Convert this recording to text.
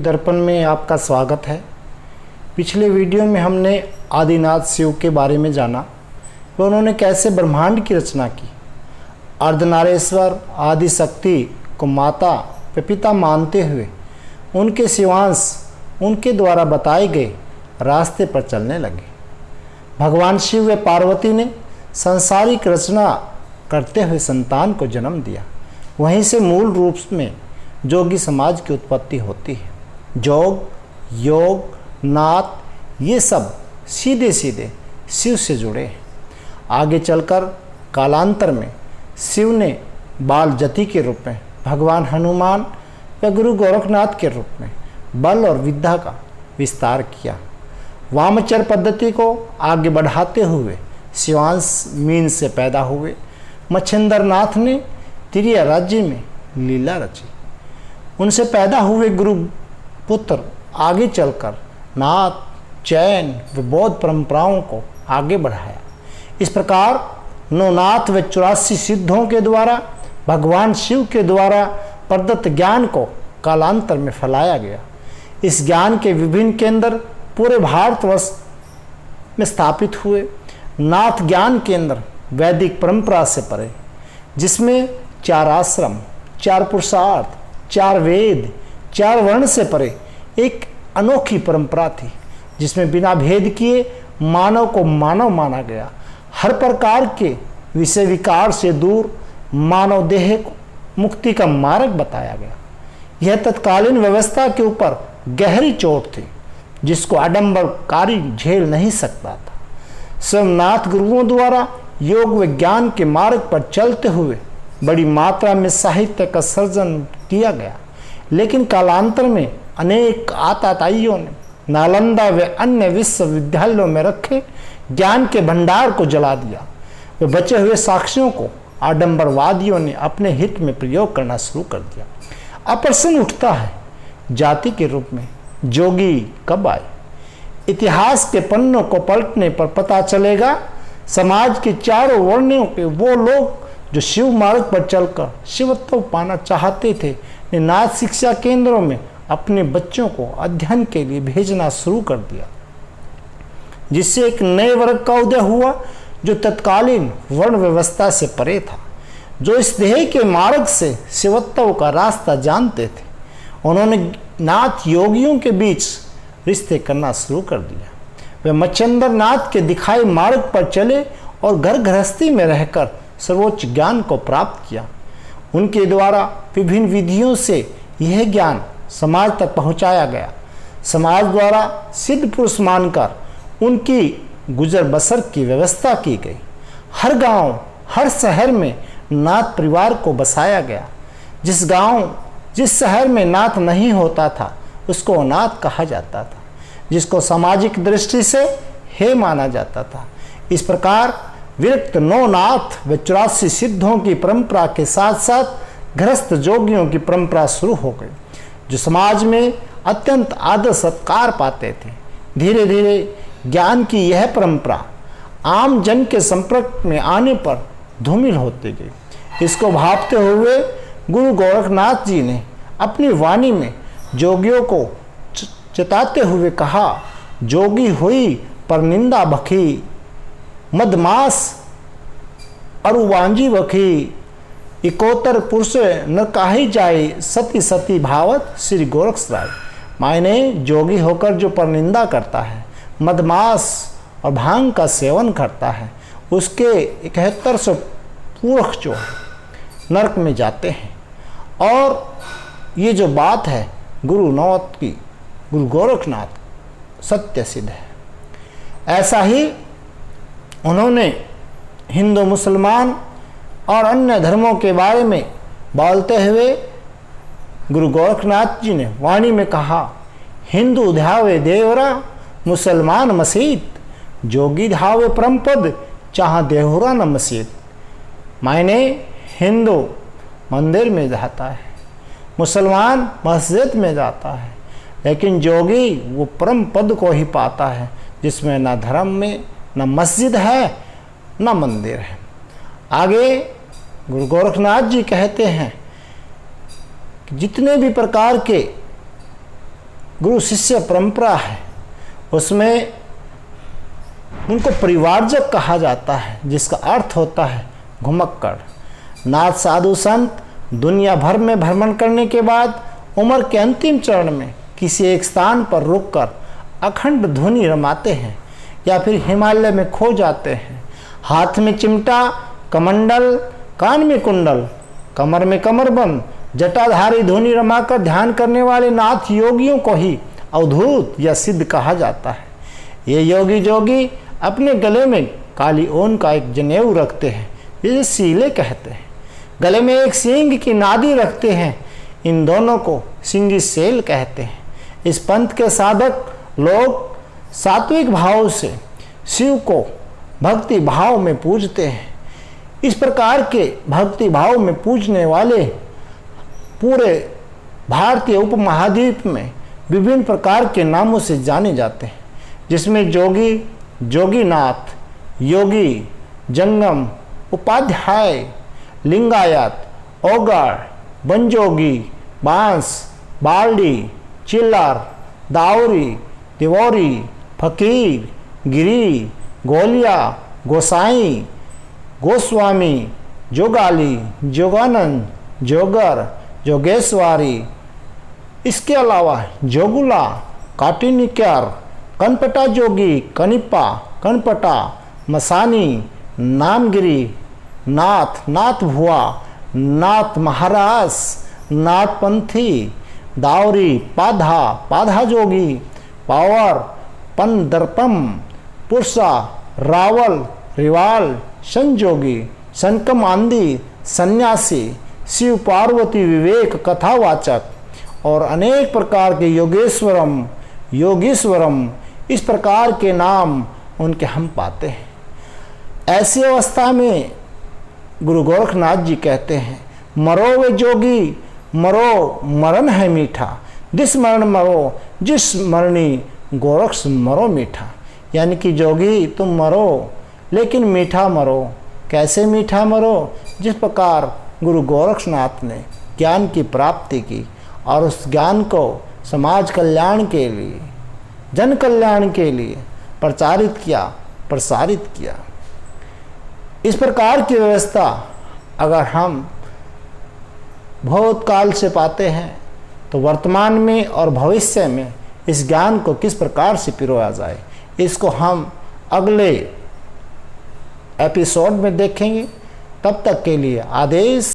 दर्पण में आपका स्वागत है। पिछले वीडियो में हमने आदिनाथ शिव के बारे में जाना कि उन्होंने कैसे ब्रह्मांड की रचना की। अर्धनारेश्वर आदि शक्ति को माता व पिता मानते हुए उनके शिवांश उनके द्वारा बताए गए रास्ते पर चलने लगे। भगवान शिव व पार्वती ने सांसारिक रचना करते हुए संतान को जन्म दिया। वहीं से मूल रूप में जोगी समाज की उत्पत्ति होती है। जोग, योग, नाथ ये सब सीधे सीधे शिव से जुड़े हैं। आगे चलकर कालांतर में शिव ने बाल जति के रूप में, भगवान हनुमान व गुरु गोरखनाथ के रूप में बल और विद्या का विस्तार किया। वामचर पद्धति को आगे बढ़ाते हुए शिवांश मीन से पैदा हुए। मच्छिंद्रनाथ ने तिरिया राज्य में लीला रची। उनसे पैदा हुए गुरु पुत्र आगे चलकर नाथ, जैन व बौद्ध परंपराओं को आगे बढ़ाया। इस प्रकार नवनाथ व 84 सिद्धों के द्वारा भगवान शिव के द्वारा प्रदत्त ज्ञान को कालांतर में फैलाया गया। इस ज्ञान के विभिन्न केंद्र पूरे भारतवर्ष में स्थापित हुए। नाथ ज्ञान केंद्र वैदिक परंपरा से परे, जिसमें 4 आश्रम, 4 पुरुषार्थ, 4 वेद, 4 वर्ण से परे एक अनोखी परंपरा थी, जिसमें बिना भेद किए मानव को मानव माना गया। हर प्रकार के विषय विकार से दूर मानव देह को मुक्ति का मार्ग बताया गया। यह तत्कालीन व्यवस्था के ऊपर गहरी चोट थी, जिसको आडंबरकारी झेल नहीं सकता था। स्वयंनाथ गुरुओं द्वारा योग विज्ञान के मार्ग पर चलते हुए बड़ी मात्रा में साहित्य का सर्जन किया गया, लेकिन कालांतर में अनेक आताताइयों ने नालंदा व अन्य विश्वविद्यालयों में रखे ज्ञान के भंडार को जला दिया। वे बचे हुए साक्ष्यों को आडंबरवादियों ने अपने हित में प्रयोग करना शुरू कर दिया। अब प्रश्न उठता है, जाति के रूप में जोगी कब आए? इतिहास के पन्नों को पलटने पर पता चलेगा समाज के चारों वर्णों के वो लोग जो शिव मार्ग पर चलकर शिवत्व पाना चाहते थे ने नाथ शिक्षा केंद्रों में अपने बच्चों को अध्ययन के लिए भेजना शुरू कर दिया, जिससे एक नए वर्ग का उदय हुआ जो तत्कालीन वर्ण व्यवस्था से परे था, जो इस देह के मार्ग से शिवत्व का रास्ता जानते थे। उन्होंने नाथ योगियों के बीच रिश्ते करना शुरू कर दिया। वे मच्छिंद्रनाथ के दिखाए मार्ग पर चले और घर गृहस्थी में रहकर सर्वोच्च ज्ञान को प्राप्त किया। उनके द्वारा विभिन्न विधियों से यह ज्ञान समाज तक पहुंचाया गया। समाज द्वारा सिद्ध पुरुष मानकर उनकी गुजर बसर की व्यवस्था की गई। हर गांव, हर शहर में नाथ परिवार को बसाया गया। जिस गांव, जिस शहर में नाथ नहीं होता था उसको अनाथ कहा जाता था, जिसको सामाजिक दृष्टि से हे माना जाता था। इस प्रकार विरक्त नवनाथ व 84 सिद्धों की परंपरा के साथ साथ गृहस्थ जोगियों की परंपरा शुरू हो गई, जो समाज में अत्यंत आदर सत्कार पाते थे। धीरे धीरे ज्ञान की यह परंपरा आम जन के संपर्क में आने पर धूमिल होती गई। इसको भांपते हुए गुरु गोरखनाथ जी ने अपनी वाणी में जोगियों को चेताते हुए कहा, जोगी हुई पर निंदा बखी, मदमास अरुवांजी बखी, इकोतर पुरुष न काही जाए, सती सती भावत श्री गोरखराय। मायने जोगी होकर जो परनिंदा करता है, मदमास और भांग का सेवन करता है, उसके 7100 पुरख जो है नरक में जाते हैं। और ये जो बात है गुरु नाथ की, गुरु गोरखनाथ सत्य सिद्ध है। ऐसा ही उन्होंने हिंदू, मुसलमान और अन्य धर्मों के बारे में बोलते हुए गुरु गोरखनाथ जी ने वाणी में कहा, हिंदू ध्यावे देवरा, मुसलमान मसीत, जोगी ध्यावे परमपद, चाह देवरा न मसीत। मायने हिंदू मंदिर में जाता है, मुसलमान मस्जिद में जाता है, लेकिन जोगी वो परम पद को ही पाता है, जिसमें ना धर्म में न मस्जिद है न मंदिर है। आगे गुरु गोरखनाथ जी कहते हैं कि जितने भी प्रकार के गुरु शिष्य परंपरा है उसमें उनको परिवारजक कहा जाता है, जिसका अर्थ होता है घुमक्कड़। नाथ साधु संत दुनिया भर में भ्रमण करने के बाद उम्र के अंतिम चरण में किसी एक स्थान पर रुककर अखंड धुनी रमाते हैं या फिर हिमालय में खो जाते हैं। हाथ में चिमटा, कमंडल, कान में कुंडल, कमर में कमरबंद, जटाधारी धुनी रमाकर ध्यान करने वाले नाथ योगियों को ही अवधूत या सिद्ध कहा जाता है। ये योगी जोगी अपने गले में काली ऊन का एक जनेऊ रखते हैं, जिसे सीले कहते हैं। गले में एक सींग की नादी रखते हैं, इन दोनों को सिंगी सेल कहते हैं। इस पंथ के साधक लोग सात्विक भाव से शिव को भक्ति भाव में पूजते हैं। इस प्रकार के भक्ति भाव में पूजने वाले पूरे भारतीय उपमहाद्वीप में विभिन्न प्रकार के नामों से जाने जाते हैं, जिसमें जोगी, जोगीनाथ, योगी, जंगम, उपाध्याय, लिंगायत, ओगड़, बनजोगी, बांस, बाल्डी, चिल्लार, दावरी, तिवारी, फकीर, गिरी, गोलिया, गोसाई, गोस्वामी, जोगाली, जोगानंद, जोगर, जोगेश्वरी, इसके अलावा जोगुला, काटिनिक्यार, कनपटा जोगी, कनिपा, कनपटा, मसानी, नामगिरी, नाथ, नाथ भुआ, नाथ महाराज, नाथ पंथी, दावरी, पाधा, पाधा जोगी, पावर, पन दर्पम, पुरसा, रावल, रिवाल, संजोगी, संकम आंदी, सन्यासी, शिव पार्वती विवेक कथावाचक और अनेक प्रकार के योगेश्वरम, योगीश्वरम, इस प्रकार के नाम उनके हम पाते हैं। ऐसी अवस्था में गुरु गोरखनाथ जी कहते हैं, मरो वे जोगी, मरो मरण है मीठा, जिस मरण मरो, जिस मरणी गोरक्ष मरो मीठा। यानी कि जोगी तुम मरो लेकिन मीठा मरो। कैसे मीठा मरो? जिस प्रकार गुरु गोरक्षनाथ ने ज्ञान की प्राप्ति की और उस ज्ञान को समाज कल्याण के लिए, जन कल्याण के लिए प्रचारित किया, प्रसारित किया। इस प्रकार की व्यवस्था अगर हम भूतकाल से पाते हैं तो वर्तमान में और भविष्य में इस ज्ञान को किस प्रकार से पिरोया जाए, इसको हम अगले एपिसोड में देखेंगे। तब तक के लिए आदेश,